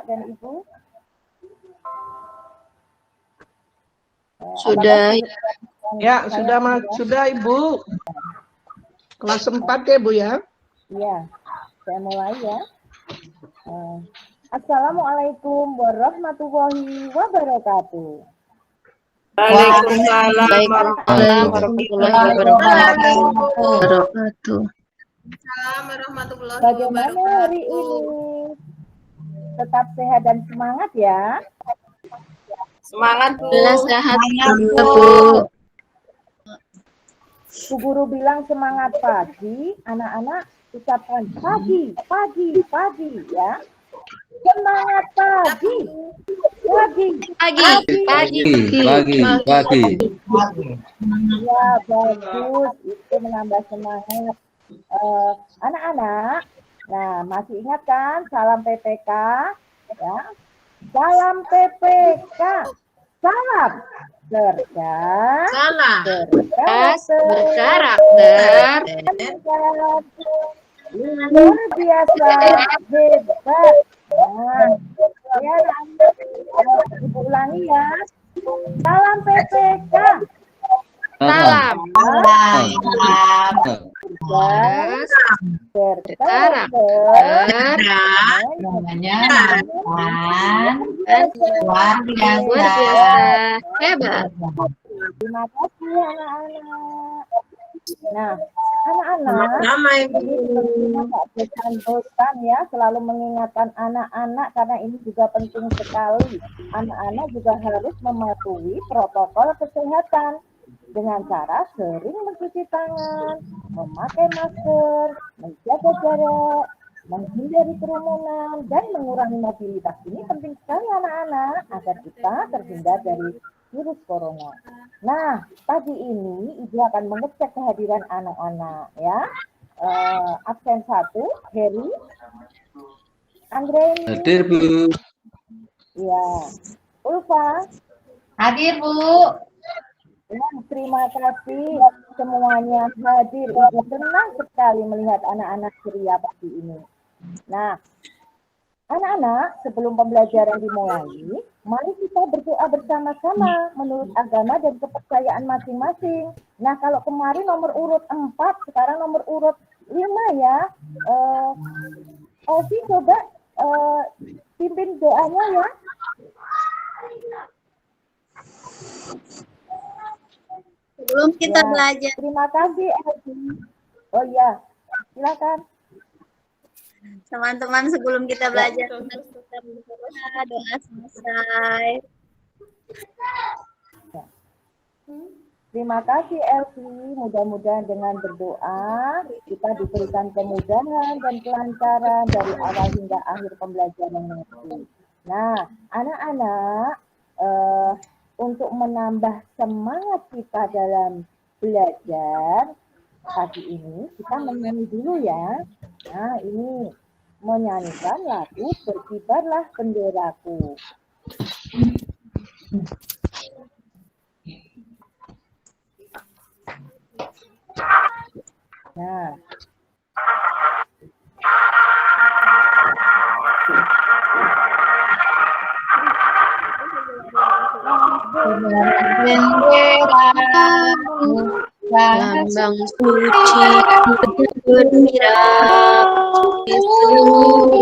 dan Ibu? Sudah. Ya, sudah Ibu. Kelas 4 ya, Bu ya? Iya, saya mulai ya. Assalamualaikum warahmatullahi wabarakatuh. Waalaikumsalam warahmatullahi wabarakatuh. Bagaimana hari ini? Tetap sehat dan semangat ya. Semangat Bu. Sehat Bu. Bu Guru bilang semangat pagi, anak-anak ucapkan pagi, pagi, pagi ya. Semangat pagi. Pagi. Ya, bagus. Itu menambah semangat. Anak-anak, nah masih ingat kan salam PPK? Ya. Salam PPK. Salam berkarakter, luar biasa hebat. Nah, ya, Ibu ulangi ya. Salam PPK. Salam. Berkarakter, luar biasa hebat. Terima kasih anak-anak. Nah, anak-anak ini tidak bosan ya selalu mengingatkan anak-anak karena ini juga penting sekali. Anak-anak juga harus mematuhi protokol kesehatan dengan cara sering mencuci tangan, memakai masker, menjaga jarak, menghindari kerumunan, dan mengurangi mobilitas. Ini penting sekali anak-anak agar kita terhindar dari virus corona. Nah, pagi ini Ibu akan mengecek kehadiran anak-anak ya. Absen 1, Heri. Anggreni. Hadir Bu. Ya. Ulfa. Hadir Bu. Ya, terima kasih semuanya hadir. Ibu senang sekali melihat anak-anak ceria pagi ini. Nah, anak-anak, sebelum pembelajaran dimulai, mari kita berdoa bersama-sama menurut agama dan kepercayaan masing-masing. Nah, kalau kemarin nomor urut 4, sekarang nomor urut 5 ya. Ovi coba pimpin doanya ya. Sebelum kita belajar. Terima kasih, Elvi. Oh iya, silakan. Teman-teman, sebelum kita belajar, kita berdoa, doa selesai. Terima kasih, Elvi. Mudah-mudahan dengan berdoa, kita diberikan kemudahan dan kelancaran dari awal hingga akhir pembelajaran nanti. Nah, anak-anak, untuk menambah semangat kita dalam belajar pagi ini, kita menyanyi dulu ya. Nah, ini menyanyikan lagu Berkibarlah Benderaku. Nah, lambang suci bergembira di seluruh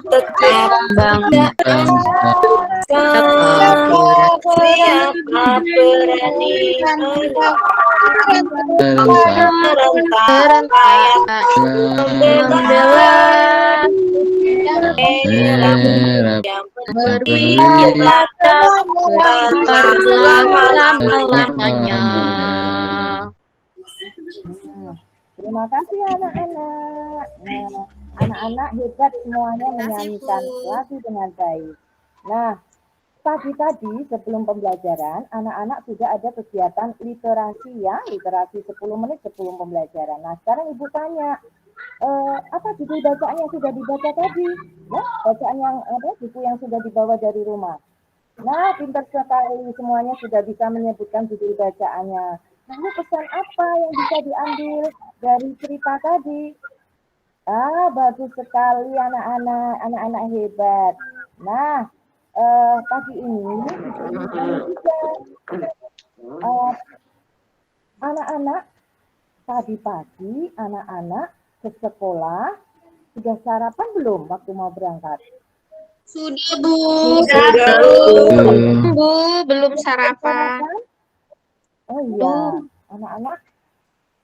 tetap bangga siapa berani membela yang selama-lamanya. Terima kasih anak-anak. Nah, anak-anak hebat semuanya menyanyikan lagu dengan baik. Nah, pagi tadi sebelum pembelajaran, anak-anak sudah ada kegiatan literasi ya, literasi 10 menit sebelum pembelajaran. Nah, sekarang Ibu tanya, apa judul bacaan yang sudah dibaca tadi? Ya, bacaan yang buku yang sudah dibawa dari rumah. Nah, pintar sekali semuanya sudah bisa menyebutkan judul bacaannya. Lalu pesan apa yang bisa diambil dari cerita tadi? Bagus sekali anak-anak hebat. Nah, pagi ini juga anak-anak tadi pagi anak-anak ke sekolah sudah sarapan belum waktu mau berangkat? Sudah, Bu. Sudah, Bu. Belum sarapan. Oh iya, anak-anak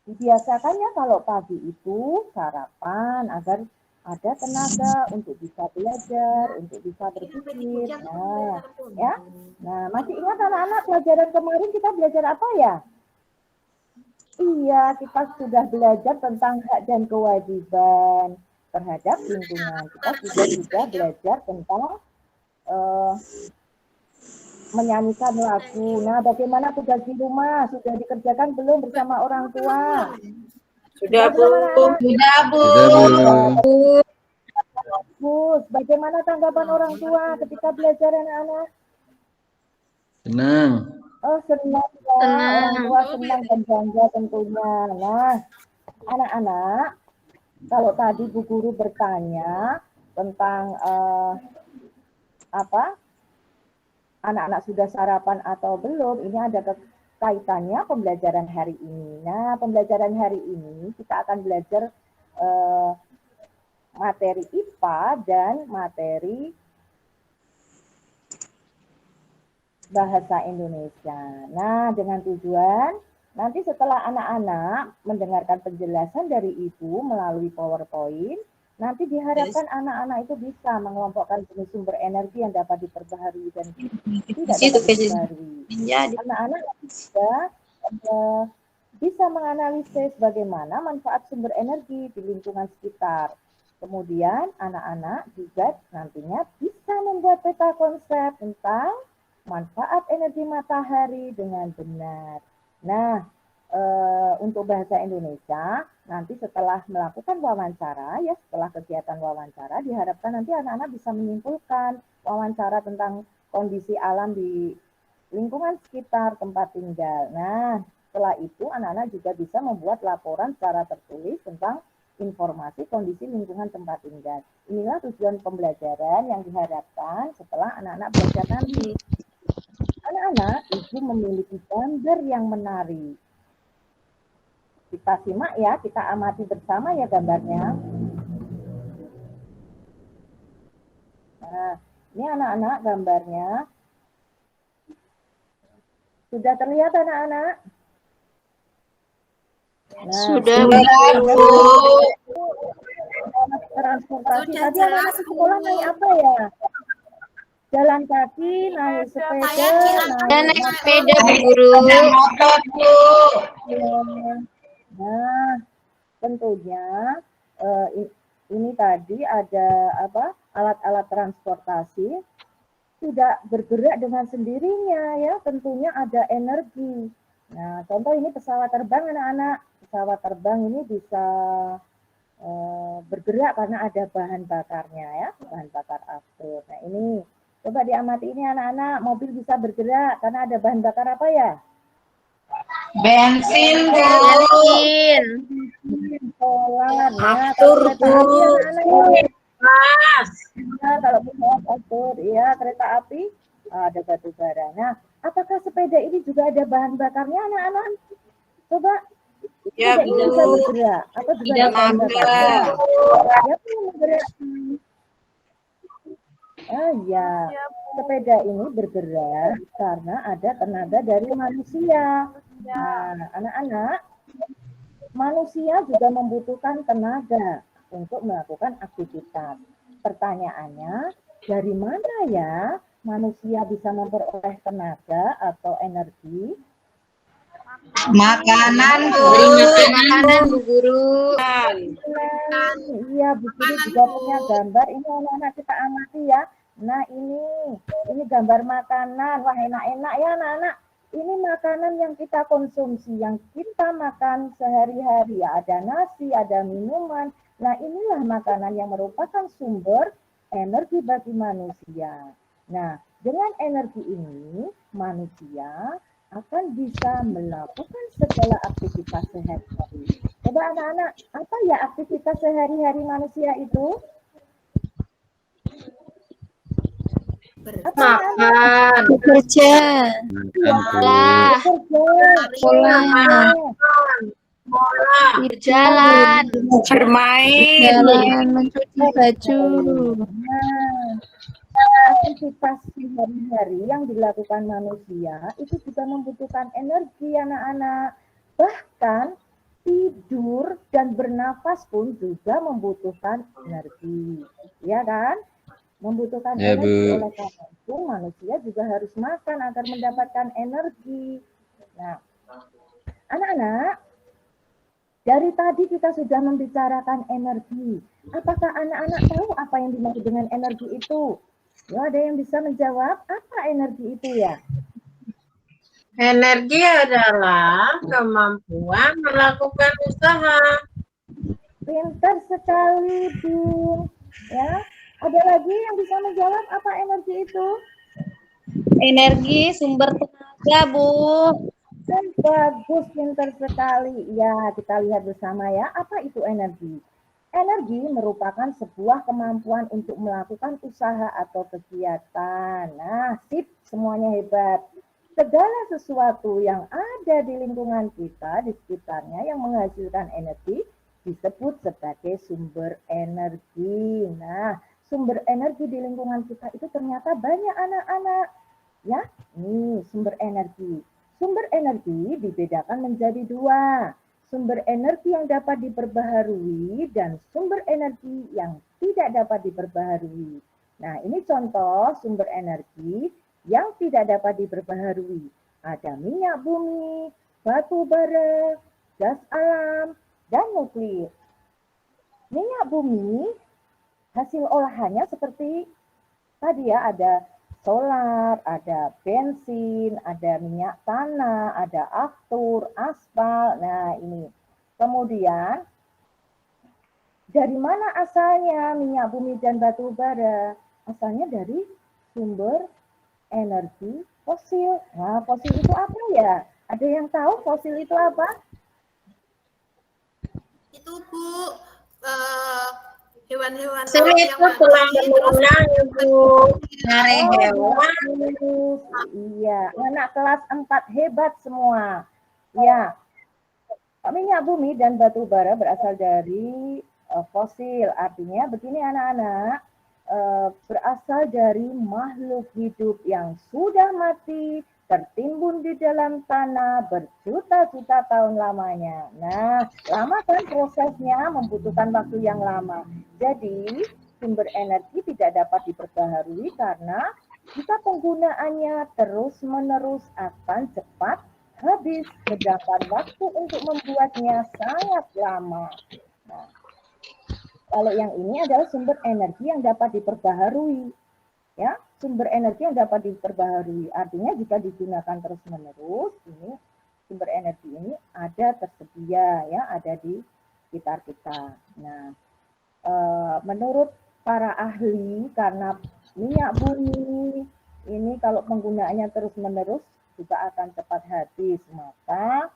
biasakannya kalau pagi itu sarapan agar ada tenaga untuk bisa belajar, untuk bisa berpikir. Nah, ya. Nah, masih ingat anak-anak pelajaran kemarin kita belajar apa ya? Iya, kita sudah belajar tentang hak dan kewajiban terhadap lingkungan. Kita juga belajar tentang menyanyikan lagu. Nah, bagaimana tugas di rumah? Sudah dikerjakan belum bersama orang tua? Sudah, Bu. Sudah, Bu. Bagus. Bagaimana tanggapan orang tua ketika belajar anak-anak? Senang. Oh, senang ya. Orang tua senang dan bangga tentunya. Nah, anak-anak, kalau tadi Bu Guru bertanya tentang anak-anak sudah sarapan atau belum, ini ada kaitannya pembelajaran hari ini. Nah, pembelajaran hari ini kita akan belajar materi IPA dan materi bahasa Indonesia. Nah, dengan tujuan nanti setelah anak-anak mendengarkan penjelasan dari Ibu melalui PowerPoint, nanti diharapkan anak-anak itu bisa mengelompokkan jenis sumber energi yang dapat diperbaharui dan tidak dapat diperbaharui. Anak-anak juga bisa menganalisis bagaimana manfaat sumber energi di lingkungan sekitar. Kemudian anak-anak juga nantinya bisa membuat peta konsep tentang manfaat energi matahari dengan benar. Nah, untuk bahasa Indonesia, nanti setelah melakukan wawancara, ya setelah kegiatan wawancara, diharapkan nanti anak-anak bisa menyimpulkan wawancara tentang kondisi alam di lingkungan sekitar tempat tinggal. Nah, setelah itu anak-anak juga bisa membuat laporan secara tertulis tentang informasi kondisi lingkungan tempat tinggal. Inilah tujuan pembelajaran yang diharapkan setelah anak-anak belajar nanti. Anak-anak, Ibu memiliki gambar yang menarik. Kita simak ya, kita amati bersama ya gambarnya. Nah, ini anak-anak gambarnya. Sudah terlihat anak-anak? Nah, sudah, Bu. Transportasi. Tadi anak-anak sekolah naik apa ya? Jalan kaki, naik sepeda, naik sepeda, Bu Guru. Motor, Bu. Nah, tentunya ini tadi ada alat-alat transportasi tidak bergerak dengan sendirinya ya, tentunya ada energi. Nah, contoh ini pesawat terbang anak-anak. Pesawat terbang ini bisa bergerak karena ada bahan bakarnya ya, bahan bakar aftur. Nah, ini coba diamati ini anak-anak, mobil bisa bergerak karena ada bahan bakar apa ya? Bensin, Bu. Bensin. Solar. Nah, Aftur, kereta Bu. api anak-anak ini. Mas. Nah, kalau pesawat aftur, ya kereta api ada batu bara. Nah, apakah sepeda ini juga ada bahan bakarnya anak-anak? Coba. Ya, sepeda ini Bu. bisa bergerak. Apa juga ada bahan bakarnya? Ya, bergerak. Ya, sepeda ini bergerak karena ada tenaga dari manusia. Nah, anak-anak, manusia juga membutuhkan tenaga untuk melakukan aktivitas. Pertanyaannya, dari mana ya manusia bisa memperoleh tenaga atau energi? Makanan, Bu. Dari makanan, Bu Guru. Iya, Bu Guru juga punya gambar. Ini anak-anak kita amati ya. Nah, ini gambar makanan. Wah, enak-enak ya anak-anak. Ini makanan yang kita konsumsi, yang kita makan sehari-hari. Ya, ada nasi, ada minuman. Nah, inilah makanan yang merupakan sumber energi bagi manusia. Nah, dengan energi ini, manusia akan bisa melakukan segala aktivitas sehari-hari. Coba anak-anak, apa ya aktivitas sehari-hari manusia itu? Apa Makan, bekerja, sekolah, berjalan, mencuci baju. Nah, aktivitas sehari-hari yang dilakukan manusia itu juga membutuhkan energi anak-anak. Bahkan tidur dan bernafas pun juga membutuhkan energi. Ya kan? Membutuhkan energi. Oleh karena itu manusia juga harus makan agar mendapatkan energi. Nah, anak-anak, dari tadi kita sudah membicarakan energi. Apakah anak-anak tahu apa yang dimaksud dengan energi itu? Ya, ada yang bisa menjawab apa energi itu ya? Energi adalah kemampuan melakukan usaha. Pintar sekali, Din. Ya, ada lagi yang bisa menjawab apa energi itu? Energi sumber tenaga, Bu. Bagus, pintar sekali. Ya, kita lihat bersama ya, apa itu energi? Energi merupakan sebuah kemampuan untuk melakukan usaha atau kegiatan. Nah, sip, semuanya hebat. Segala sesuatu yang ada di lingkungan kita, di sekitarnya yang menghasilkan energi, disebut sebagai sumber energi. Nah, sumber energi di lingkungan kita itu ternyata banyak anak-anak. Ya, ini sumber energi. Sumber energi dibedakan menjadi dua. Sumber energi yang dapat diperbaharui dan sumber energi yang tidak dapat diperbaharui. Nah, ini contoh sumber energi yang tidak dapat diperbaharui. Ada minyak bumi, batu bara, gas alam, dan nuklir. Minyak bumi, hasil olahannya seperti tadi ya, ada solar, ada bensin, ada minyak tanah, ada aftur, aspal. Nah, ini. Kemudian, dari mana asalnya minyak bumi dan batu bara? Asalnya dari sumber energi fosil. Nah, fosil itu apa ya? Ada yang tahu fosil itu apa? Itu, Bu, hewan-hewan Fosil itu tulang belulang, Ibu. Dari hewan. Iya, anak kelas 4 hebat semua. Ya, minyak bumi dan batu bara berasal dari fosil. Artinya begini anak-anak, berasal dari makhluk hidup yang sudah mati, tertimbun di dalam tanah berjuta-juta tahun lamanya. Nah, lama kan prosesnya, membutuhkan waktu yang lama. Jadi, sumber energi tidak dapat diperbaharui karena jika penggunaannya terus-menerus akan cepat habis, sedangkan waktu untuk membuatnya sangat lama. Nah, kalau yang ini adalah sumber energi yang dapat diperbaharui. Ya, sumber energi yang dapat diperbaharui. Artinya jika digunakan terus-menerus, ini sumber energi ini ada tersedia, ya, ada di sekitar kita. Nah, menurut para ahli, karena minyak bumi ini kalau penggunaannya terus-menerus juga akan cepat habis, maka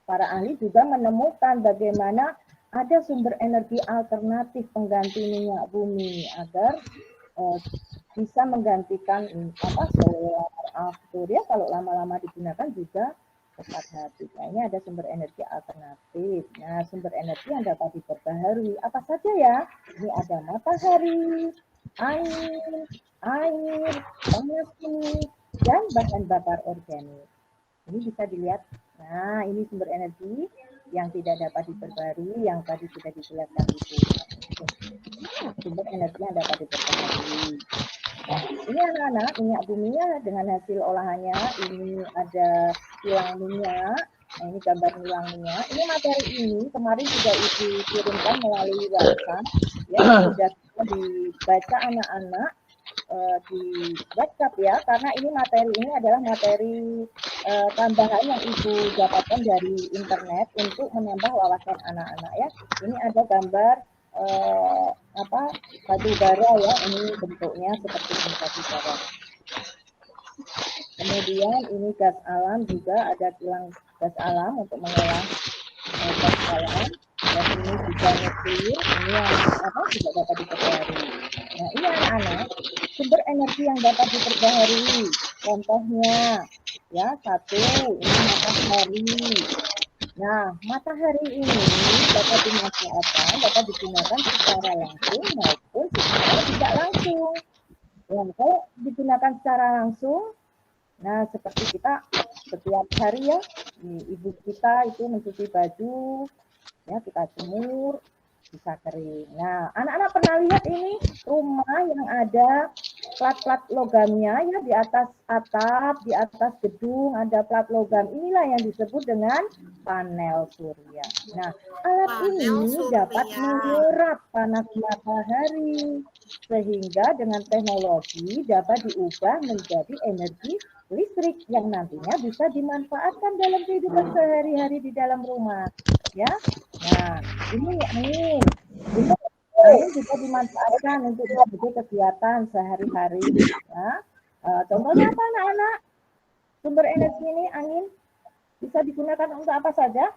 para ahli juga menemukan bagaimana ada sumber energi alternatif pengganti minyak bumi agar bisa menggantikan solar, aftur, ya, kalau lama-lama digunakan juga cepat habis. Nah, ini ada sumber energi alternatif. Nah, sumber energi yang dapat diperbaharui apa saja ya? Ini ada matahari, angin, air, panas bumi, dan bahan bakar organik. Ini bisa dilihat. Nah, ini sumber energi yang tidak dapat diperbarui, yang tadi sudah dijelaskan itu. Sumber energi yang dapat diperbarui. Nah, ini anak-anak, minyak buminya dengan hasil olahannya. Ini ada kilang minyak. Nah, ini gambar kilang minyak. Ini materi ini kemarin sudah Ibu kirimkan melalui WhatsApp. Ya, sudah dibaca anak-anak di WhatsApp ya, karena ini materi ini adalah materi tambahan yang Ibu dapatkan dari internet untuk menambah wawasan anak-anak ya. Ini ada gambar batu bara ya, ini bentuknya seperti batu bara. Kemudian ini gas alam juga, ada kilang gas alam untuk mengolah gas bakalan, dan ini juga nuklir, ini yang juga dapat diperbarui. Nah, ini anak-anak sumber energi yang dapat diperbaharui. Contohnya, ya, satu, ini matahari. Nah, matahari ini dapat dimanfaatkan, dapat digunakan secara langsung maupun secara tidak langsung. Ya, kalau digunakan secara langsung, nah seperti kita setiap hari ya, ibu kita itu mencuci baju, ya kita jemur, bisa kering. Nah, anak-anak pernah lihat ini rumah yang ada plat-plat logamnya ya, di atas atap, di atas gedung ada plat logam. Inilah yang disebut dengan panel surya. Nah, alat ini dapat menyerap panas matahari sehingga dengan teknologi dapat diubah menjadi energi listrik yang nantinya bisa dimanfaatkan dalam kehidupan sehari-hari di dalam rumah. Ya, nah ini angin juga dimanfaatkan untuk berbagai kegiatan sehari-hari. Ya. Contohnya apa anak-anak? Sumber energi ini angin bisa digunakan untuk apa saja?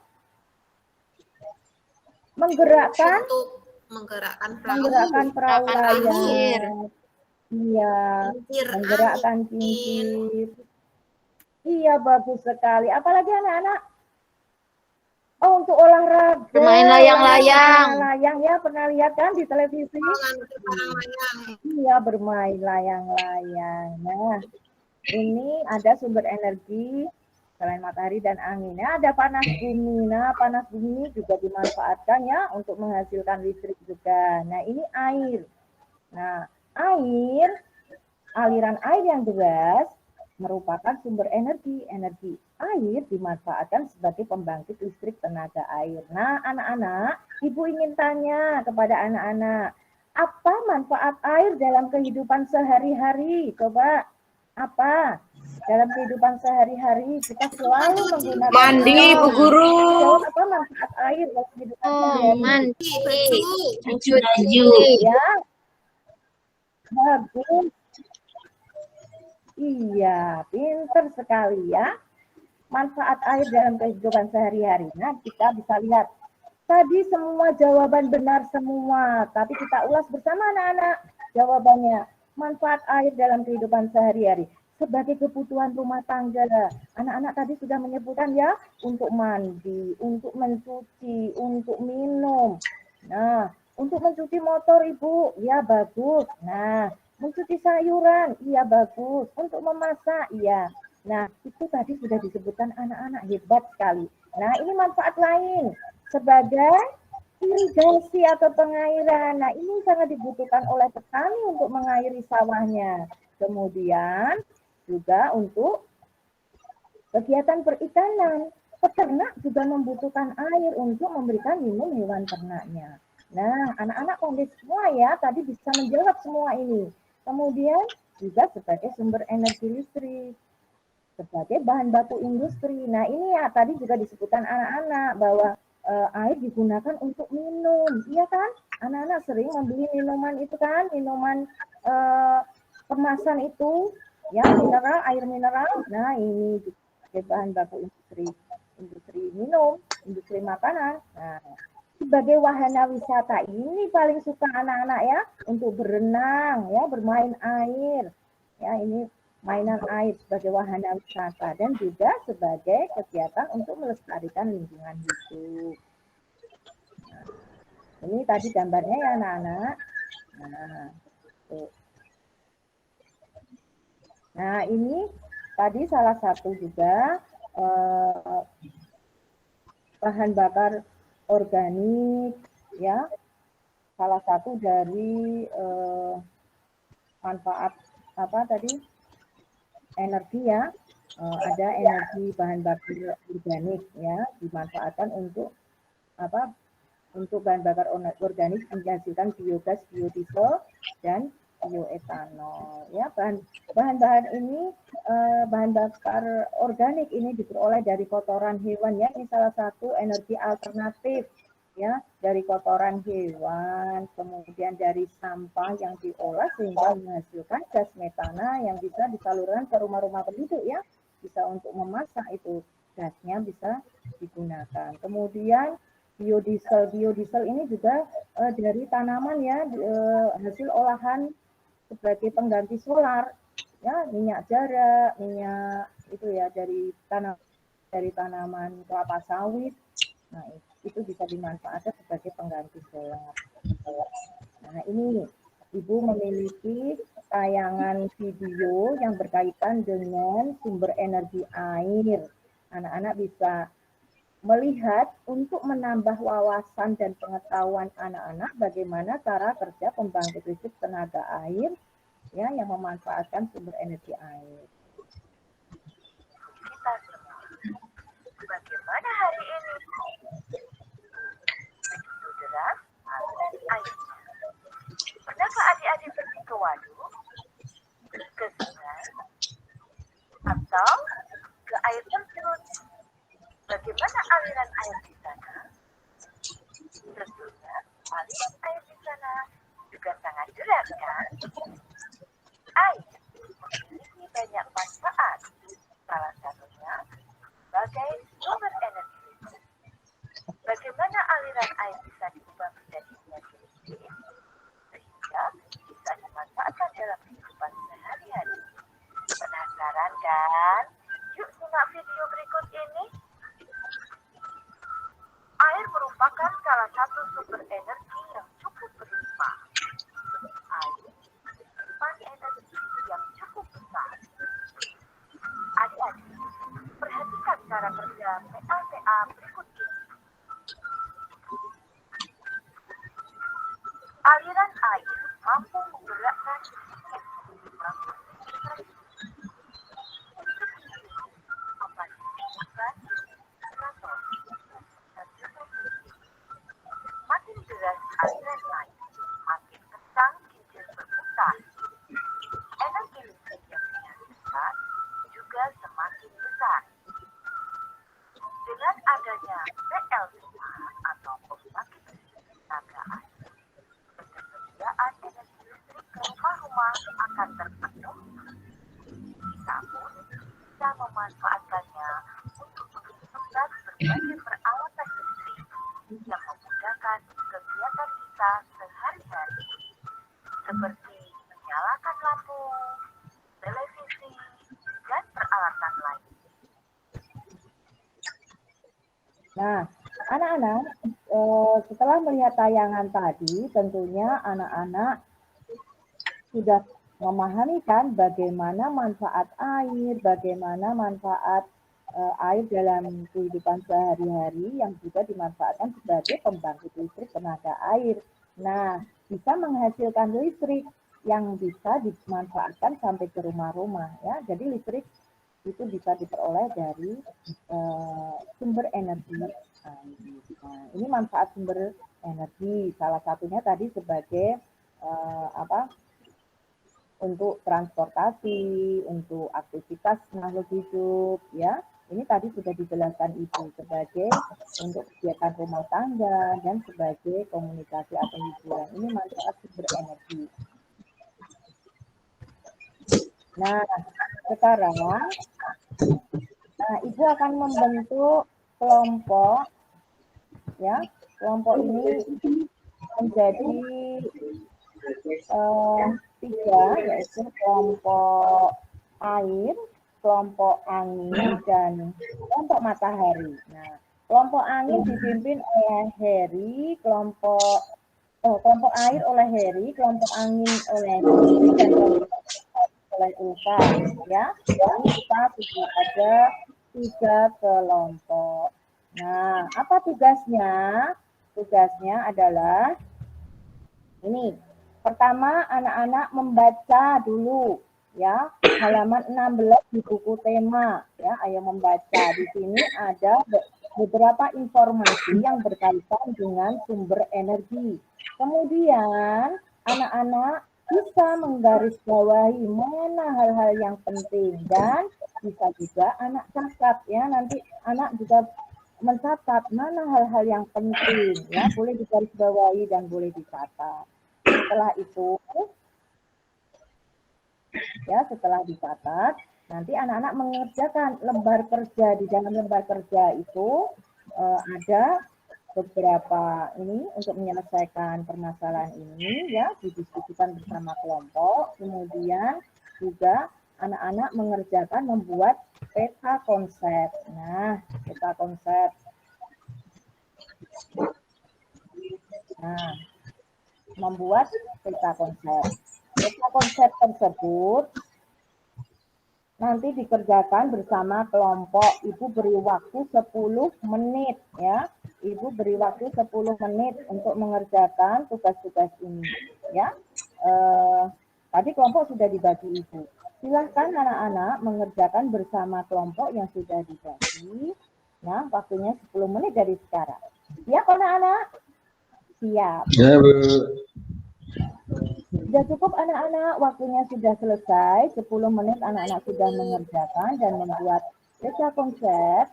Menggerakkan perahu layar. Iya, menggerakkan kincir. Iya, bagus sekali. Apalagi anak-anak? Oh, untuk olahraga. Bermain layang-layang. Layang ya, pernah lihat kan di televisi? Iya, bermain layang-layang. Nah, ini ada sumber energi selain matahari dan angin. Nah, ada panas bumi. Nah, panas bumi juga dimanfaatkan ya untuk menghasilkan listrik juga. Nah, ini air. Nah, air, aliran air yang deras merupakan sumber energi. Energi air dimanfaatkan sebagai pembangkit listrik tenaga air. Nah, anak-anak, Ibu ingin tanya kepada anak-anak, apa manfaat air dalam kehidupan sehari-hari? Coba, apa? Dalam kehidupan sehari-hari kita selalu menggunakan mandi, air. Bu Guru. Jawab apa manfaat air dalam kehidupan sehari-hari? Mandi, cuci baju. Ya, bagus. Iya, pinter sekali ya. Manfaat air dalam kehidupan sehari-hari. Nah, kita bisa lihat. Tadi semua jawaban benar semua, tapi kita ulas bersama anak-anak jawabannya. Manfaat air dalam kehidupan sehari-hari. Sebagai kebutuhan rumah tangga. Anak-anak tadi sudah menyebutkan ya, untuk mandi, untuk mencuci, untuk minum. Nah, untuk mencuci motor Ibu, ya bagus. Nah, mencuci sayuran, iya bagus. Untuk memasak, iya. Nah, itu tadi sudah disebutkan anak-anak, hebat sekali. Nah, ini manfaat lain sebagai irigasi atau pengairan. Nah, ini sangat dibutuhkan oleh petani untuk mengairi sawahnya. Kemudian juga untuk kegiatan perikanan. Peternak juga membutuhkan air untuk memberikan minum hewan ternaknya. Nah, anak-anak kondisi semua ya, tadi bisa menjawab semua ini. Kemudian juga sebagai sumber energi listrik, sebagai bahan baku industri. Nah, ini ya tadi juga disebutkan anak-anak bahwa air digunakan untuk minum. Iya kan? Anak-anak sering membeli minuman itu kan, minuman kemasan itu, ya mineral, air mineral. Nah, ini juga sebagai bahan baku industri minum, industri makanan. Nah, sebagai wahana wisata ini paling suka anak-anak ya untuk berenang, ya bermain air. Ya, ini mainan air sebagai wahana wisata dan juga sebagai kegiatan untuk melestarikan lingkungan hidup. Nah, ini tadi gambarnya ya anak-anak. Nah, ini tadi salah satu juga bahan bakar organik ya. Salah satu dari manfaat apa tadi? Energi ya, ada energi bahan bakar organik ya, dimanfaatkan untuk apa? Untuk bahan bakar organik menghasilkan biogas, biodiesel dan bioetanol ya. Bahan-bahan ini bahan bakar organik ini diperoleh dari kotoran hewan ya. Ini salah satu energi alternatif ya, dari kotoran hewan, kemudian dari sampah yang diolah sehingga menghasilkan gas metana yang bisa disalurkan ke rumah-rumah penduduk ya, bisa untuk memasak, itu gasnya bisa digunakan. Kemudian biodiesel. Biodiesel ini juga dari tanaman ya, hasil olahan sebagai pengganti solar ya, minyak jarak, minyak itu ya dari tanaman kelapa sawit. Nah, itu bisa dimanfaatkan sebagai pengganti solar. Nah, ini Ibu memiliki tayangan video yang berkaitan dengan sumber energi air. Anak-anak bisa melihat untuk menambah wawasan dan pengetahuan anak-anak bagaimana cara kerja pembangkit listrik tenaga air ya, yang memanfaatkan sumber energi air. Kita semua, bagaimana hari ini? Begitu deras aliran airnya. Pernahkah adik-adik pergi ke waduk, ke sungai, atau ke air terjun? Bagaimana aliran air di sana? Tentunya aliran air di sana juga sangat deras, kan? Air memiliki banyak manfaat, salah satunya sebagai sumber energi listrik. Bagaimana aliran air bisa diubah menjadi energi listrik sehingga bisa dimanfaatkan dalam kehidupan sehari-hari? Penasaran kan? Yuk simak video berikut ini. Air merupakan salah satu sumber energi yang cukup berlimpah. Air menyimpan energi yang cukup besar. Adik-adik, perhatikan cara kerja PLTA berikut ini. Aliran air mampu menggerakkan makin deras aliran air, makin kencang kincir berputar. Energi listrik yang dihasilkan juga semakin besar. Dengan adanya PLTA atau pembangkit listrik tenaga air, ketersediaan energi listrik ke rumah-rumah akan terpenuh. Kita pun bisa memanfaatkannya untuk menggunakan berbagai peralatan listrik yang memudahkan kegiatan kita sehari-hari, seperti menyalakan lampu, televisi, dan peralatan lain. Nah, anak-anak setelah melihat tayangan tadi, tentunya anak-anak sudah memahami kan bagaimana manfaat air, bagaimana manfaat air dalam kehidupan sehari-hari yang juga dimanfaatkan sebagai pembangkit listrik tenaga air. Nah, bisa menghasilkan listrik yang bisa dimanfaatkan sampai ke rumah-rumah ya. Jadi listrik itu bisa diperoleh dari sumber energi air. Nah, ini manfaat sumber energi. Salah satunya tadi sebagai untuk transportasi, untuk aktivitas makhluk hidup, ya. Ini tadi sudah dijelaskan Ibu sebagai untuk kegiatan rumah tangga dan sebagai komunikasi atau hiburan. Ini manfaat sumber energi. Nah, sekarang Ibu akan membentuk kelompok, ya. Kelompok ini menjadi 3, yaitu kelompok air, kelompok angin, dan kelompok matahari. Nah, kelompok angin dipimpin oleh Heri, kelompok air oleh Heri, kelompok angin oleh Heri, dan kelompok oleh Ulfa. Ya, jadi kita sudah ada 3 kelompok. Nah, apa tugasnya? Tugasnya adalah ini. Pertama, anak-anak membaca dulu ya, halaman 16 di buku tema ya, ayo membaca. Di sini ada beberapa informasi yang berkaitan dengan sumber energi. Kemudian anak-anak bisa menggarisbawahi mana hal-hal yang penting dan bisa juga anak catat ya, nanti anak juga mencatat mana hal-hal yang penting ya, boleh digarisbawahi dan boleh dicatat. Setelah itu, ya setelah dicatat, nanti anak-anak mengerjakan lembar kerja. Di dalam lembar kerja itu ada beberapa ini untuk menyelesaikan permasalahan ini ya didiskusikan bersama kelompok. Kemudian juga anak-anak mengerjakan membuat peta konsep. Nah, peta konsep. Nah, membuat peta konsep. Peta konsep tersebut nanti dikerjakan bersama kelompok. Ibu beri waktu 10 menit ya. Ibu beri waktu 10 menit untuk mengerjakan tugas-tugas ini ya. Tadi kelompok sudah dibagi Ibu. Silahkan anak-anak mengerjakan bersama kelompok yang sudah dibagi. Nah, waktunya 10 menit dari sekarang. Siap anak-anak? Siap. Ya, Bu. Sudah cukup anak-anak, waktunya sudah selesai. 10 menit anak-anak sudah mengerjakan dan membuat peta konsep.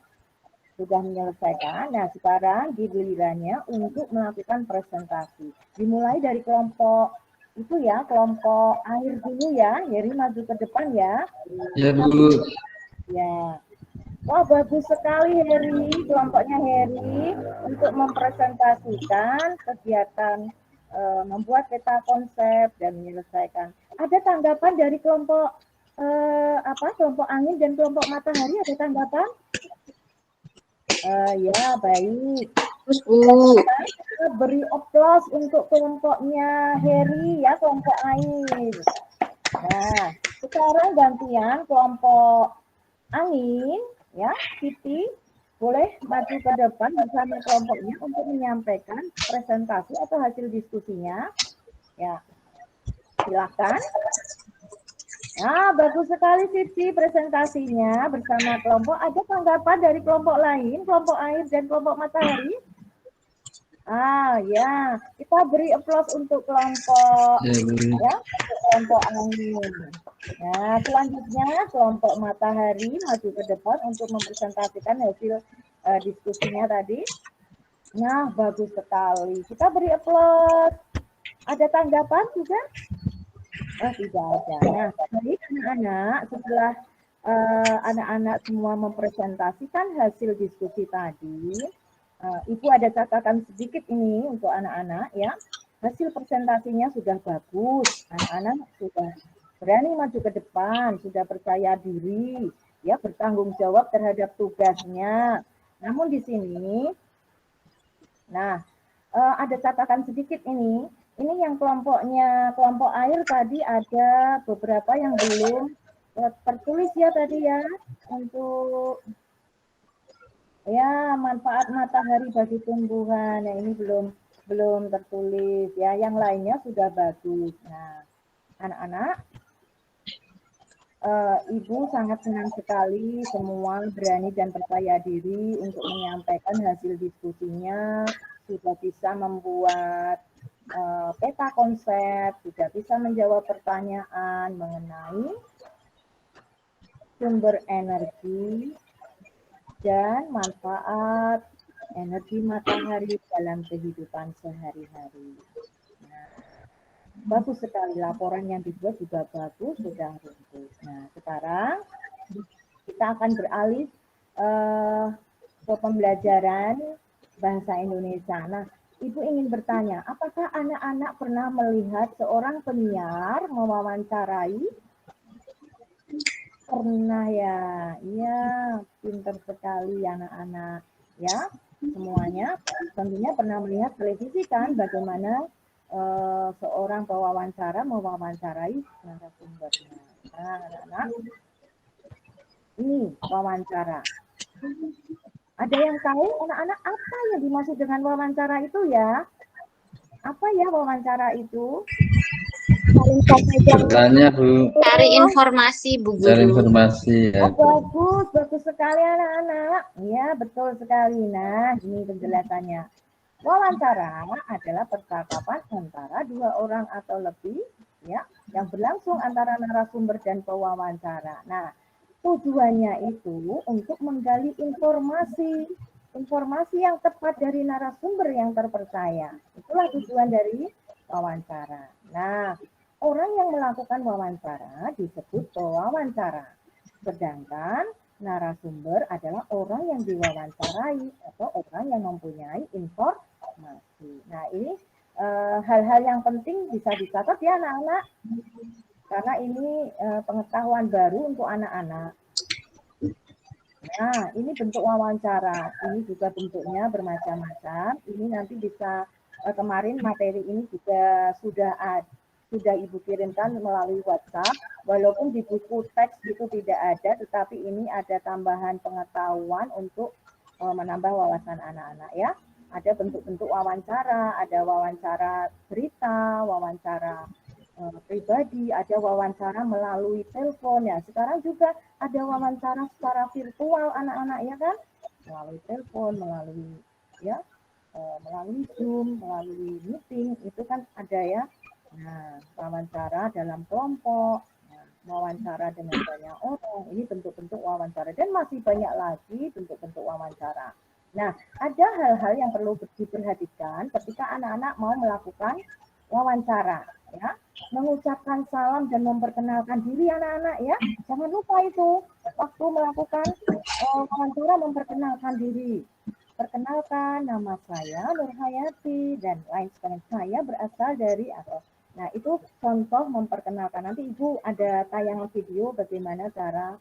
Sudah menyelesaikan. Nah, sekarang gilirannya untuk melakukan presentasi. Dimulai dari kelompok itu ya, kelompok akhir dulu ya. Heri maju ke depan ya. Ya, Bu. Ya. Wah, bagus sekali Heri, kelompoknya Heri untuk mempresentasikan kegiatan membuat peta konsep dan menyelesaikan. Ada tanggapan dari kelompok kelompok angin dan kelompok matahari, ada tanggapan? Ya, baik. Terus Bu. Kita beri aplaus untuk kelompoknya Heri ya, kelompok air. Nah, sekarang gantian kelompok angin ya, Siti boleh maju ke depan bersama kelompoknya untuk menyampaikan presentasi atau hasil diskusinya. Ya, silakan. Nah, bagus sekali Siti presentasinya bersama kelompok. Ada tanggapan dari kelompok lain, kelompok air dan kelompok matahari? Ya, kita beri aplaus untuk kelompok ya, untuk kelompok angin. Nah, selanjutnya kelompok matahari maju ke depan untuk mempresentasikan hasil diskusinya tadi. Nah, bagus sekali. Kita beri aplaus. Ada tanggapan juga? Tidak ada. Nah, baik anak-anak, setelah anak-anak semua mempresentasikan hasil diskusi tadi, Ibu ada catatan sedikit ini untuk anak-anak ya. Hasil presentasinya sudah bagus. Anak-anak sudah berani maju ke depan, sudah percaya diri, ya bertanggung jawab terhadap tugasnya. Namun di sini, nah ada catatan sedikit ini. Ini yang kelompok air tadi ada beberapa yang belum tertulis ya tadi ya untuk ya manfaat matahari bagi tumbuhan. Nah ini belum tertulis ya. Yang lainnya sudah bagus. Nah anak-anak, Ibu sangat senang sekali semua berani dan percaya diri untuk menyampaikan hasil diskusinya, sudah bisa membuat peta konsep, sudah bisa menjawab pertanyaan mengenai sumber energi dan manfaat energi matahari dalam kehidupan sehari-hari. Nah, bagus sekali laporan yang dibuat juga bagus, sudah rumput. Nah, sekarang kita akan beralih ke pembelajaran bahasa Indonesia. Nah, Ibu ingin bertanya, apakah anak-anak pernah melihat seorang penyiar mewawancarai? Pernah ya, iya, pintar sekali anak-anak, ya, semuanya tentunya pernah melihat televisi kan, bagaimana seorang pewawancara mewawancarai narasumbernya. Nah, anak-anak, ini wawancara. Ada yang tahu anak-anak apa yang dimaksud dengan wawancara itu ya? Apa ya wawancara itu? Bertanya, Bu. Cari informasi Bu Guru. Cari informasi ya. Bagus sekali anak-anak. Ya, betul sekali. Nah, ini penjelasannya. Wawancara adalah percakapan antara dua orang atau lebih ya, yang berlangsung antara narasumber dan pewawancara. Nah, tujuannya itu untuk menggali informasi yang tepat dari narasumber yang terpercaya. Itulah tujuan dari wawancara. Nah, orang yang melakukan wawancara disebut pewawancara. Sedangkan narasumber adalah orang yang diwawancarai atau orang yang mempunyai informasi. Nah, ini hal-hal yang penting bisa dicatat ya anak-anak, karena ini pengetahuan baru untuk anak-anak. Nah, ini bentuk wawancara. Ini juga bentuknya bermacam-macam. Ini nanti bisa kemarin materi ini juga sudah Ibu kirimkan melalui WhatsApp. Walaupun di buku teks itu tidak ada, tetapi ini ada tambahan pengetahuan untuk menambah wawasan anak-anak ya. Ada bentuk-bentuk wawancara, ada wawancara berita, wawancara pribadi, ada wawancara melalui telepon ya. Sekarang juga ada wawancara secara virtual anak-anak ya kan, melalui telepon, melalui melalui Zoom, melalui meeting itu kan ada ya. Nah, wawancara dalam kelompok, wawancara dengan banyak orang, ini bentuk-bentuk wawancara dan masih banyak lagi bentuk-bentuk wawancara. Nah, ada hal-hal yang perlu diperhatikan ketika anak-anak mau melakukan wawancara ya. Mengucapkan salam dan memperkenalkan diri anak-anak ya. Jangan lupa itu waktu melakukan wawancara memperkenalkan diri. Perkenalkan, nama saya Nur Hayati dan lain sebagainya. Saya berasal dari atau. Nah, itu contoh memperkenalkan. Nanti Ibu ada tayangan video bagaimana cara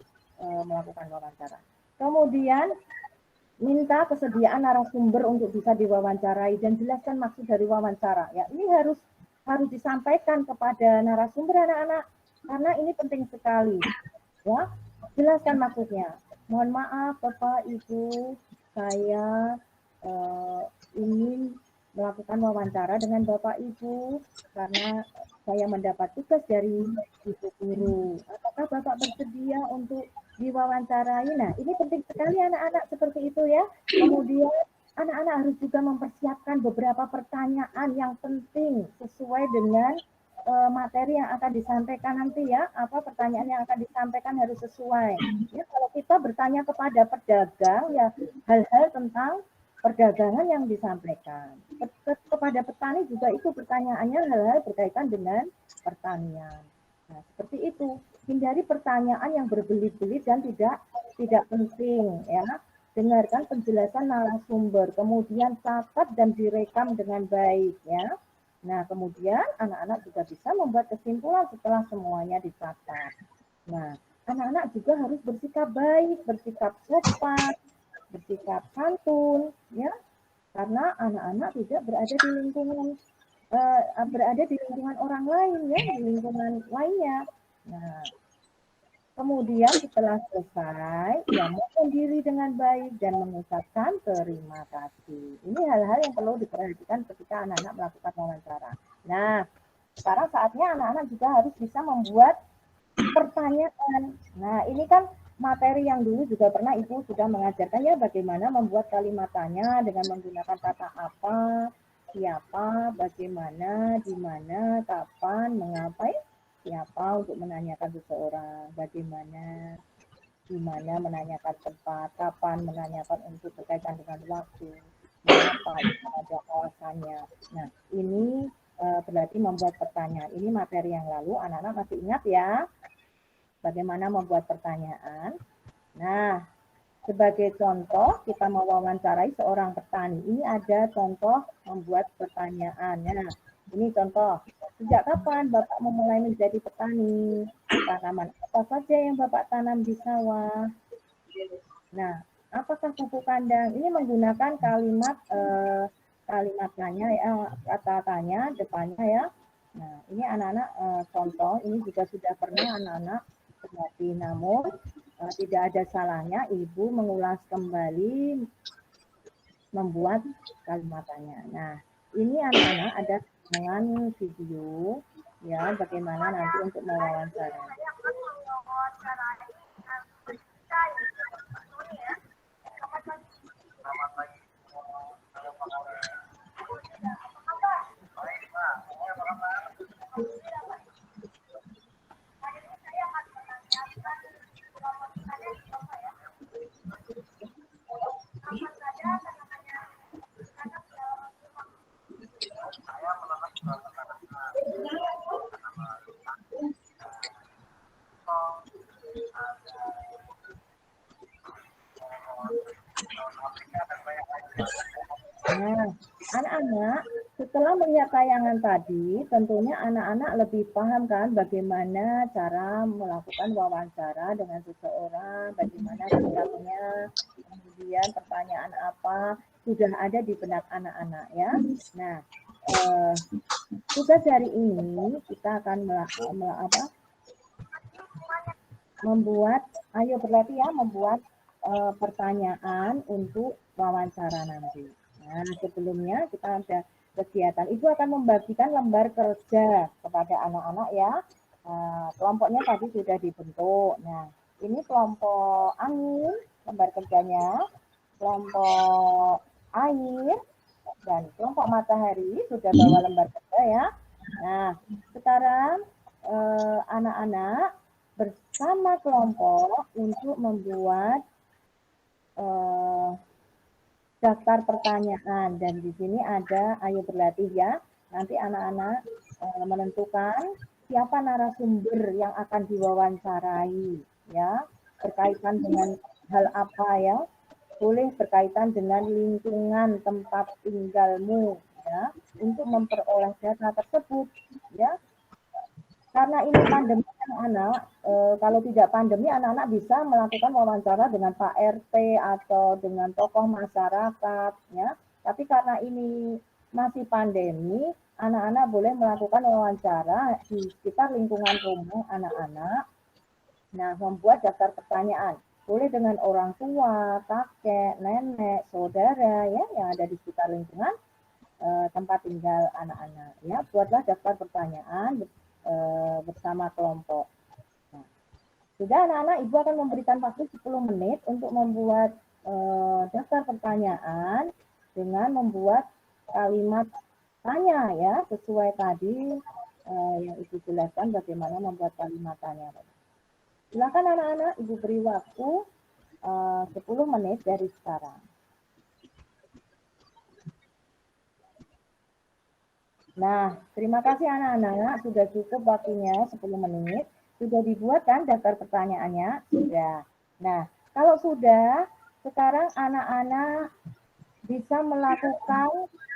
melakukan wawancara. Kemudian minta kesediaan narasumber untuk bisa diwawancarai dan jelaskan maksud dari wawancara. Ya, ini harus disampaikan kepada narasumber anak-anak karena ini penting sekali. Ya, jelaskan maksudnya. Mohon maaf Bapak Ibu, saya ingin melakukan wawancara dengan Bapak Ibu karena saya mendapat tugas dari Ibu Guru. Apakah Bapak bersedia untuk diwawancarai? Nah, ini penting sekali anak-anak seperti itu ya. Kemudian anak-anak harus juga mempersiapkan beberapa pertanyaan yang penting sesuai dengan materi yang akan disampaikan nanti ya. Apa pertanyaan yang akan disampaikan harus sesuai. Ya, kalau kita bertanya kepada pedagang ya hal-hal tentang perdagangan yang disampaikan. Kepada petani juga itu pertanyaannya hal-hal berkaitan dengan pertanian. Nah, seperti itu. Hindari pertanyaan yang berbelit-belit dan tidak penting ya. Dengarkan penjelasan narasumber, kemudian catat dan direkam dengan baik ya. Nah, kemudian anak-anak juga bisa membuat kesimpulan setelah semuanya dicatat. Nah, anak-anak juga harus bersikap baik, bersikap sopan, bersikap santun ya. Karena anak-anak tidak berada di lingkungan orang lain ya, di lingkungan lainnya. Nah, kemudian setelah selesai, ya mohon diri dengan baik dan mengucapkan terima kasih. Ini hal-hal yang perlu diperhatikan ketika anak-anak melakukan wawancara. Nah, sekarang saatnya anak-anak juga harus bisa membuat pertanyaan. Nah, ini kan materi yang dulu juga pernah Ibu sudah mengajarkan ya bagaimana membuat kalimat tanya dengan menggunakan kata apa, siapa, bagaimana, di mana, kapan, mengapa ya. Siapa untuk menanyakan seseorang, bagaimana, di mana menanyakan tempat, kapan menanyakan untuk berkaitan dengan waktu, mengapa ada alasannya. Nah, ini berarti membuat pertanyaan. Ini materi yang lalu, anak-anak masih ingat ya, bagaimana membuat pertanyaan. Nah, sebagai contoh, kita mewawancarai seorang petani. Ini ada contoh membuat pertanyaan. Nah, ini contoh. Sejak kapan Bapak memulai menjadi petani? Tanaman apa saja yang Bapak tanam di sawah? Nah, apakah pupuk kandang? Ini menggunakan kalimat tanya ya, kata tanya depannya ya. Nah, ini anak-anak contoh. Ini juga sudah pernah anak-anak berlatih, namun tidak ada salahnya Ibu mengulas kembali membuat kalimat tanya. Nah, ini anak-anak ada dengan video ya bagaimana nanti untuk mewawancara. anak-anak setelah melihat tayangan tadi, tentunya anak-anak lebih paham kan bagaimana cara melakukan wawancara dengan seseorang, bagaimana sikapnya, kemudian pertanyaan apa, sudah ada di benak anak-anak ya. Nah, tugas hari ini kita akan membuat, ayo berlatih ya, membuat pertanyaan untuk wawancara nanti. Nah, sebelumnya kita ada kegiatan. Ibu akan membagikan lembar kerja kepada anak-anak ya. Kelompoknya tadi sudah dibentuk. Nah, ini kelompok angin, lembar kerjanya. Kelompok air, dan kelompok matahari sudah bawa lembar kerja ya. Nah, sekarang anak-anak bersama kelompok untuk membuat daftar pertanyaan, dan di sini ada ayo berlatih ya. Nanti anak-anak menentukan siapa narasumber yang akan diwawancarai ya, berkaitan dengan hal apa ya. Boleh berkaitan dengan lingkungan tempat tinggalmu ya, untuk memperoleh data tersebut ya. Karena ini pandemi anak-anak, kalau tidak pandemi anak-anak bisa melakukan wawancara dengan Pak RT atau dengan tokoh masyarakat ya. Tapi karena ini masih pandemi, anak-anak boleh melakukan wawancara di sekitar lingkungan rumah anak-anak. Nah, membuat daftar pertanyaan. Boleh dengan orang tua, kakek, nenek, saudara ya yang ada di sekitar lingkungan tempat tinggal anak-anak ya. Buatlah daftar pertanyaan bersama kelompok. Nah, sudah anak-anak, Ibu akan memberikan waktu 10 menit untuk membuat daftar pertanyaan dengan membuat kalimat tanya ya, sesuai tadi yang Ibu jelaskan bagaimana membuat kalimat tanya. Silakan anak-anak, Ibu beri waktu 10 menit dari sekarang. Nah, terima kasih anak-anak, sudah cukup waktunya 10 menit. Sudah dibuat kan daftar pertanyaannya? Sudah. Nah, kalau sudah, sekarang anak-anak bisa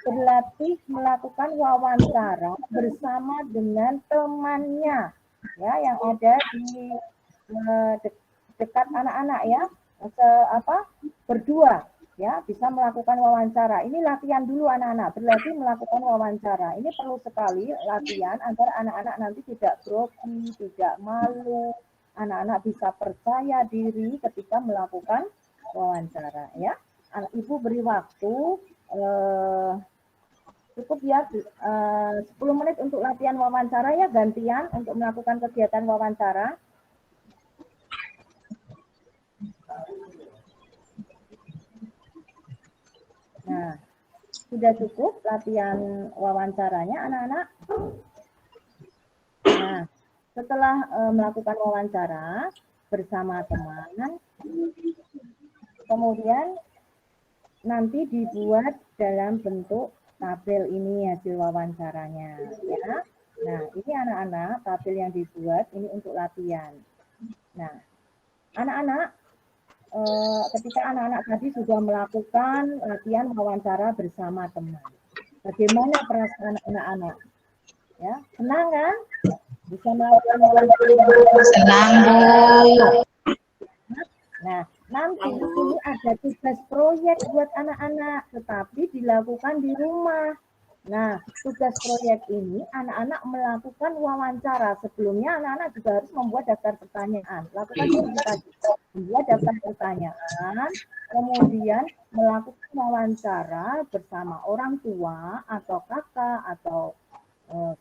berlatih melakukan wawancara bersama dengan temannya ya yang ada di dekat anak-anak ya, berdua ya, bisa melakukan wawancara. Ini latihan dulu anak-anak, berlatih melakukan wawancara. Ini perlu sekali latihan agar anak-anak nanti tidak grogi, tidak malu. Anak-anak bisa percaya diri ketika melakukan wawancara ya. Ibu beri waktu cukup ya 10 menit untuk latihan wawancara ya, gantian untuk melakukan kegiatan wawancara. Nah, sudah cukup latihan wawancaranya anak-anak? Nah, setelah melakukan wawancara bersama teman, kemudian nanti dibuat dalam bentuk tabel ini hasil wawancaranya ya. Nah, ini anak-anak tabel yang dibuat ini untuk latihan. Nah, anak-anak ketika anak-anak tadi sudah melakukan latihan wawancara bersama teman, bagaimana perasaan anak-anak? Ya, senang kan? Bisa melakukan wawancara. Senang, Bu. Nah, nanti ini ada tugas proyek buat anak-anak, tetapi dilakukan di rumah. Nah, tugas proyek ini anak-anak melakukan wawancara. Sebelumnya anak-anak juga harus membuat daftar pertanyaan. Lakukan seperti tadi, membuat daftar pertanyaan, kemudian melakukan wawancara bersama orang tua atau kakak atau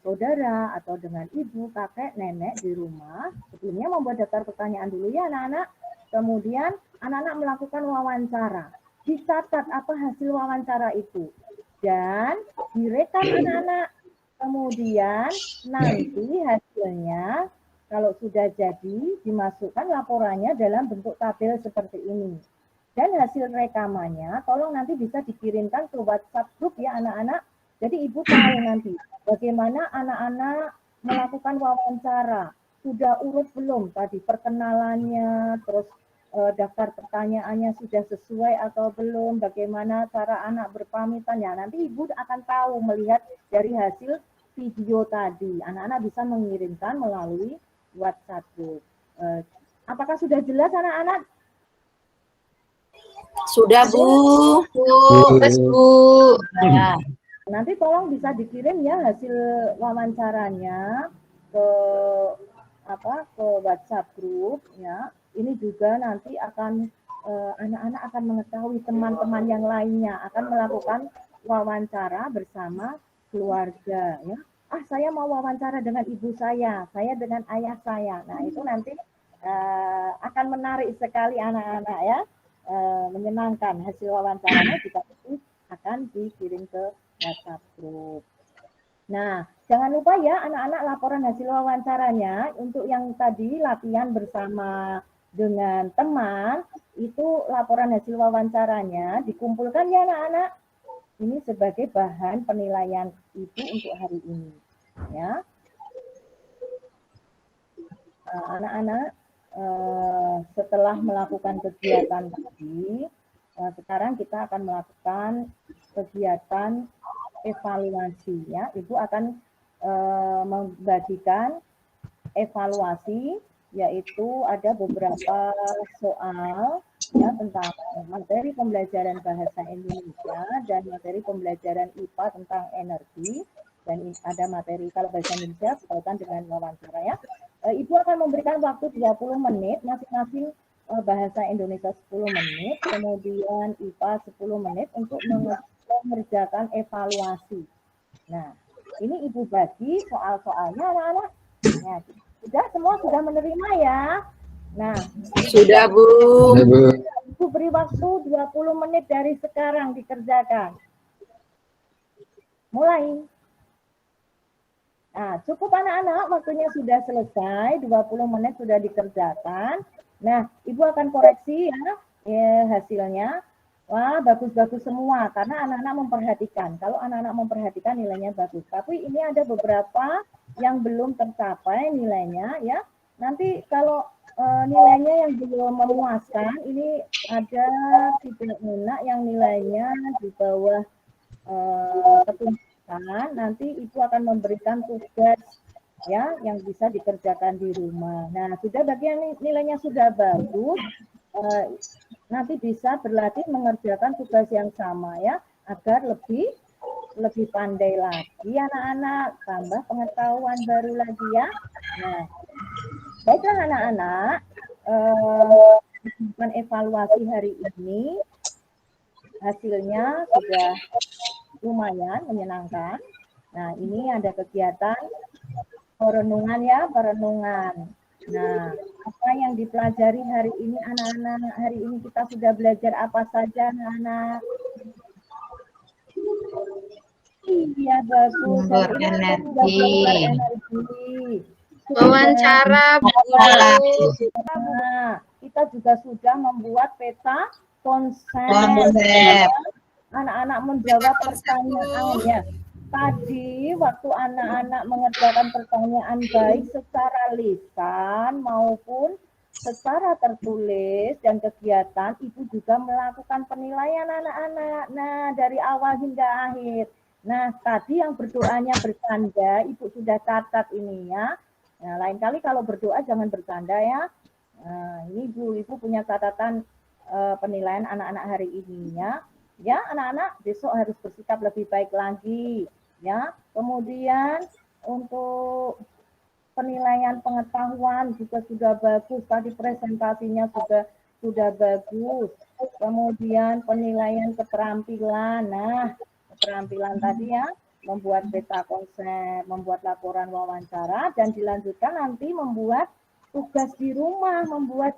saudara atau dengan ibu, kakek, nenek di rumah. Sebelumnya membuat daftar pertanyaan dulu ya anak-anak. Kemudian anak-anak melakukan wawancara. Dicatat apa hasil wawancara itu. Dan direkam anak-anak. Kemudian nanti hasilnya kalau sudah jadi dimasukkan laporannya dalam bentuk tabel seperti ini. Dan hasil rekamannya tolong nanti bisa dikirimkan ke WhatsApp grup ya anak-anak. Jadi ibu tahu nanti bagaimana anak-anak melakukan wawancara. Sudah urut belum tadi perkenalannya, terus daftar pertanyaannya sudah sesuai atau belum, bagaimana cara anak berpamitan ya. Nanti ibu akan tahu melihat dari hasil video tadi. Anak-anak bisa mengirimkan melalui WhatsApp group. Apakah sudah jelas anak-anak? Sudah, Bu. Bu. Nah, nanti tolong bisa dikirim ya hasil wawancaranya ke ke WhatsApp group ya. Ini juga nanti akan anak-anak akan mengetahui teman-teman yang lainnya akan melakukan wawancara bersama keluarga ya. Saya mau wawancara dengan ibu saya dengan ayah saya. Nah, itu nanti akan menarik sekali anak-anak ya. Menyenangkan hasil wawancaranya juga akan dikirim ke WhatsApp group. Nah, jangan lupa ya anak-anak laporan hasil wawancaranya untuk yang tadi latihan bersama dengan teman, itu laporan hasil wawancaranya dikumpulkan ya anak-anak. Ini sebagai bahan penilaian ibu untuk hari ini. Ya, anak-anak setelah melakukan kegiatan tadi, sekarang kita akan melakukan kegiatan evaluasi ya. Ibu akan membagikan evaluasi, yaitu ada beberapa soal ya tentang materi pembelajaran bahasa Indonesia dan materi pembelajaran IPA tentang energi, dan ada materi kalau bahasa Indonesia berkaitan dengan wawancara ya. Ibu akan memberikan waktu 20 menit masing-masing, bahasa Indonesia 10 menit, kemudian IPA 10 menit untuk mengerjakan evaluasi. Nah, ini Ibu bagi soal-soalnya anak-anak. Nah, semua sudah menerima ya. Nah, sudah, Bu. Ibu beri waktu 20 menit dari sekarang dikerjakan. Mulai. Nah, cukup anak-anak, waktunya sudah selesai, 20 menit sudah dikerjakan. Nah, Ibu akan koreksi ya hasilnya. Wah, bagus-bagus semua, karena anak-anak memperhatikan. Kalau anak-anak memperhatikan nilainya bagus. Tapi ini ada beberapa yang belum tercapai nilainya ya. Nanti kalau nilainya yang belum memuaskan, ini ada tidak enak yang nilainya di bawah ketunjukan. Nanti Ibu akan memberikan tugas ya yang bisa dikerjakan di rumah. Nah, sudah bagi yang nilainya sudah bagus, nanti bisa berlatih mengerjakan tugas yang sama ya, agar lebih pandai lagi anak-anak, tambah pengetahuan baru lagi ya. Nah, baiklah anak-anak, evaluasi hari ini hasilnya sudah lumayan menyenangkan. Nah, ini ada kegiatan perenungan ya, perenungan. Nah, apa yang dipelajari hari ini anak-anak? Hari ini kita sudah belajar apa saja anak-anak? Iya, bagus. Energi. Wawancara. Nah, kita juga sudah membuat peta konsep. Anak-anak menjawab pertanyaannya. Tadi waktu anak-anak mengerjakan pertanyaan baik secara lisan maupun secara tertulis dan kegiatan, Ibu juga melakukan penilaian anak-anak. Nah, dari awal hingga akhir. Nah, tadi yang berdoanya bercanda, Ibu sudah catat ini ya. Nah, lain kali kalau berdoa jangan bercanda ya. Nah, ini Ibu punya catatan penilaian anak-anak hari ini ya. Ya, anak-anak besok harus bersikap lebih baik lagi. Ya, kemudian untuk penilaian pengetahuan juga sudah bagus, tadi presentasinya sudah bagus. Kemudian penilaian keterampilan, nah keterampilan tadi ya, membuat peta konsep, membuat laporan wawancara, dan dilanjutkan nanti membuat tugas di rumah, membuat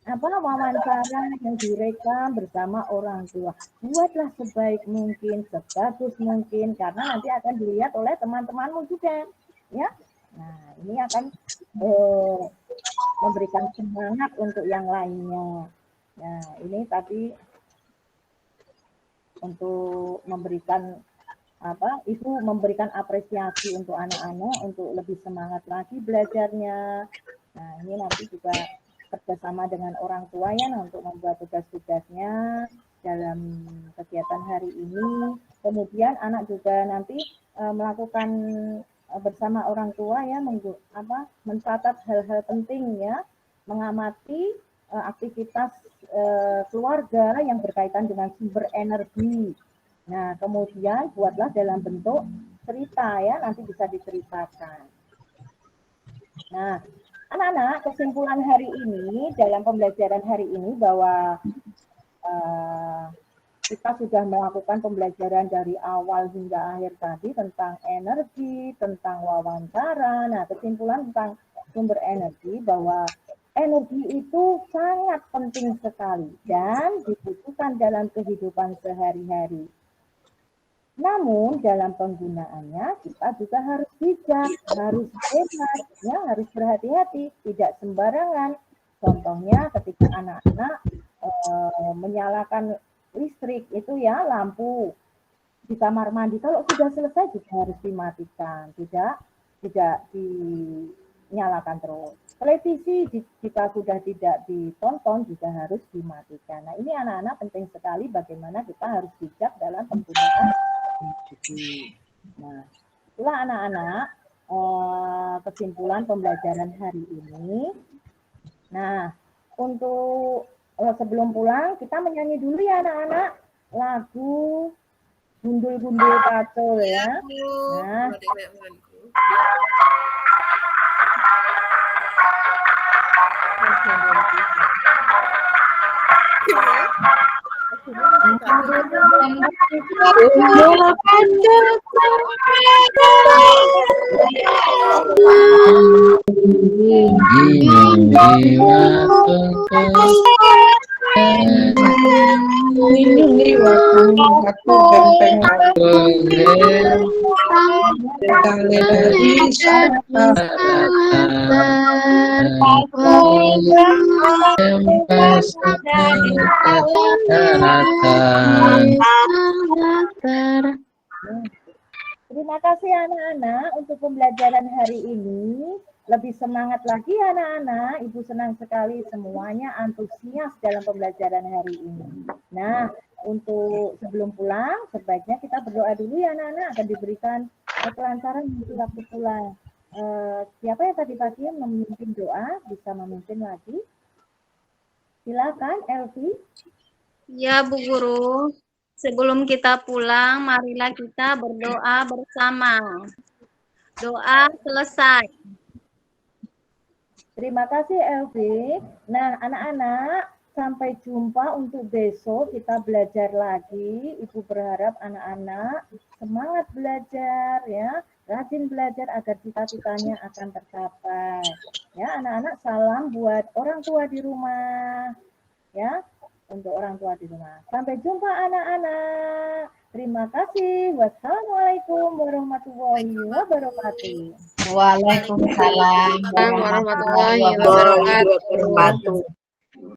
wawancara yang direkam bersama orang tua. Buatlah sebaik mungkin, sebagus mungkin, karena nanti akan dilihat oleh teman-temanmu juga, ya. Nah, ini akan memberikan semangat untuk yang lainnya. Nah, ini tadi untuk memberikan Ibu memberikan apresiasi untuk anak-anak untuk lebih semangat lagi belajarnya. Nah, ini nanti juga kerjasama dengan orang tua ya untuk membuat tugas-tugasnya dalam kegiatan hari ini. Kemudian anak juga nanti melakukan bersama orang tua ya, mencatat hal-hal penting ya, mengamati aktivitas keluarga yang berkaitan dengan sumber energi. Nah, kemudian buatlah dalam bentuk cerita ya, nanti bisa diceritakan. Nah, anak-anak, kesimpulan hari ini dalam pembelajaran hari ini bahwa kita sudah melakukan pembelajaran dari awal hingga akhir tadi tentang energi, tentang wawancara. Nah, kesimpulan tentang sumber energi bahwa energi itu sangat penting sekali dan dibutuhkan dalam kehidupan sehari-hari. Namun dalam penggunaannya kita juga harus bijak, harus hemat, ya, harus berhati-hati, tidak sembarangan. Contohnya ketika anak-anak menyalakan listrik itu ya, lampu di kamar mandi, kalau sudah selesai juga harus dimatikan, tidak dinyalakan terus. Televisi jika sudah tidak ditonton juga harus dimatikan. Nah, ini anak-anak penting sekali bagaimana kita harus bijak dalam penggunaan energi. Nah, itulah anak-anak kesimpulan pembelajaran hari ini. Nah, untuk sebelum pulang kita menyanyi dulu ya anak-anak lagu Gundul-Gundul Pacul ya. Nah, terima kasih anak-anak untuk pembelajaran hari ini. Lebih semangat lagi anak-anak. Ibu senang sekali semuanya antusias dalam pembelajaran hari ini. Nah, untuk sebelum pulang sebaiknya kita berdoa dulu ya anak-anak, akan diberikan kelancaran untuk waktu pulang. Siapa yang tadi pagi memimpin doa bisa memimpin lagi? Silakan Elvi. Ya Bu Guru, sebelum kita pulang marilah kita berdoa bersama. Doa selesai. Terima kasih Elvi. Nah anak-anak, sampai jumpa untuk besok kita belajar lagi. Ibu berharap anak-anak semangat belajar ya, rajin belajar agar cita-citanya akan tercapai. Ya anak-anak, salam buat orang tua di rumah. Ya, untuk orang tua di rumah. Sampai jumpa anak-anak. Terima kasih. Wassalamualaikum warahmatullahi wabarakatuh. Waalaikumsalam warahmatullahi wabarakatuh.